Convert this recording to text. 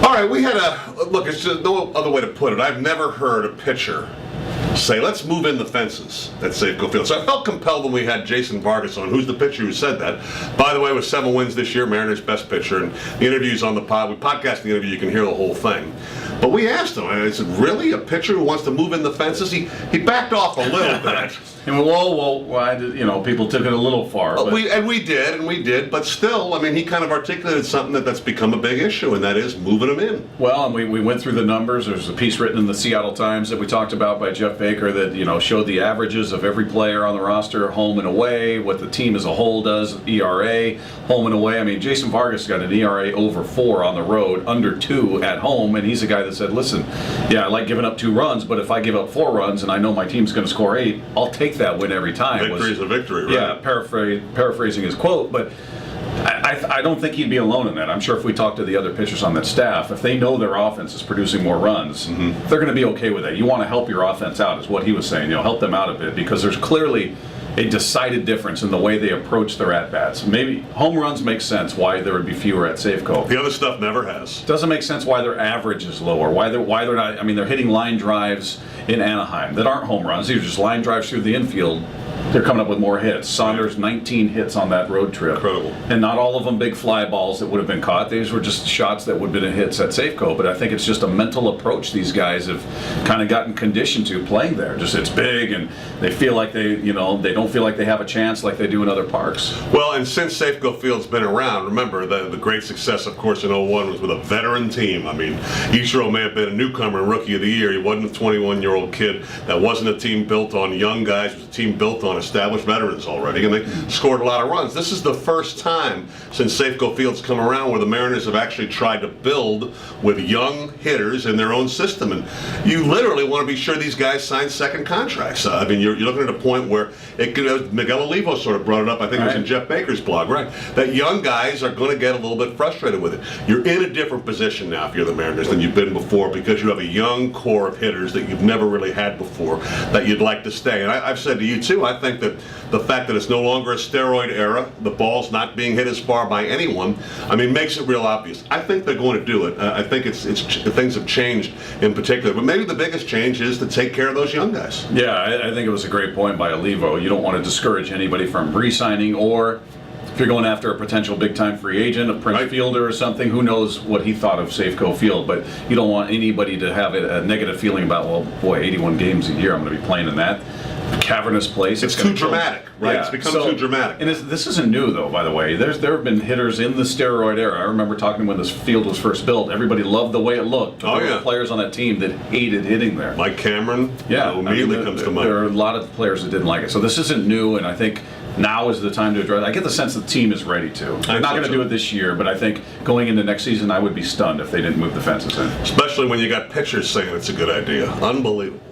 All right, we had look, it's just no other way to put it. I've never heard a pitcher say, let's move in the fences at Safeco Field. So I felt compelled when we had Jason Vargas on, who's the pitcher who said that. By the way, with 7 wins this year, Mariners' best pitcher, and the interview's on the pod. We podcast the interview, you can hear the whole thing. But we asked him, I said, really? A pitcher who wants to move in the fences? He backed off a little bit. And why did, people took it a little far. But We did, but still, I mean, he kind of articulated something that's become a big issue, and that is moving them in. Well, and we went through the numbers. There's a piece written in the Seattle Times that we talked about by Jeff Baker that, showed the averages of every player on the roster, home and away, what the team as a whole does, ERA, home and away. I mean, Jason Vargas got an ERA over 4 on the road, under 2 at home, and he's a guy that said, listen, yeah, I like giving up 2 runs, but if I give up 4 runs and I know my team's going to score 8, I'll take that win every time. Victory's a victory, right? Yeah, paraphrasing his quote, but I don't think he'd be alone in that. I'm sure if we talk to the other pitchers on that staff, if they know their offense is producing more runs, they're going to be okay with that. You want to help your offense out, is what he was saying. Help them out a bit, because there's clearly a decided difference in the way they approach their at-bats. Maybe home runs make sense why there would be fewer at Safeco. The other stuff never has. Doesn't make sense why their average is lower. Why they're not. I mean, they're hitting line drives in Anaheim that aren't home runs. These are just line drives through the infield. They're coming up with more hits. Saunders, 19 hits on that road trip. Incredible. And not all of them big fly balls that would have been caught. These were just shots that would have been hits at Safeco. But I think it's just a mental approach these guys have kind of gotten conditioned to playing there. Just it's big, and they feel like they don't feel like they have a chance like they do in other parks. Well, and since Safeco Field's been around, remember the great success, of course, in 01 was with a veteran team. I mean, Ichiro may have been a newcomer and Rookie of the Year. He wasn't a 21-year-old kid. That wasn't a team built on young guys. It was a team built on established veterans already, and they scored a lot of runs. This is the first time since Safeco Field's come around where the Mariners have actually tried to build with young hitters in their own system, and you literally want to be sure these guys sign second contracts. I mean, you're looking at a point where Miguel Olivo sort of brought it up, I think it was in Jeff Baker's blog, right? That young guys are going to get a little bit frustrated with it. You're in a different position now if you're the Mariners than you've been before, because you have a young core of hitters that you've never really had before that you'd like to stay. And I've said to you too, I think that the fact that it's no longer a steroid era, the ball's not being hit as far by anyone, I mean, makes it real obvious. I think they're going to do it. I think things have changed in particular, but maybe the biggest change is to take care of those young guys. Yeah, I think it was a great point by Olivo. You don't want to discourage anybody from re-signing, or if you're going after a potential big-time free agent, a Prince Fielder or something, who knows what he thought of Safeco Field, but you don't want anybody to have a negative feeling about, well, boy, 81 games a year, I'm going to be playing in that cavernous place. It's too dramatic, right? Yeah. It's become too dramatic. And this isn't new, though, by the way. There have been hitters in the steroid era. I remember talking when this field was first built. Everybody loved the way it looked. There were players on that team that hated hitting there. Mike Cameron immediately comes to mind. There are a lot of players that didn't like it. So this isn't new, and I think now is the time to address it. I get the sense the team is ready to. They're not going to do it this year, but I think going into next season, I would be stunned if they didn't move the fences in. Especially when you got pitchers saying it's a good idea. Unbelievable.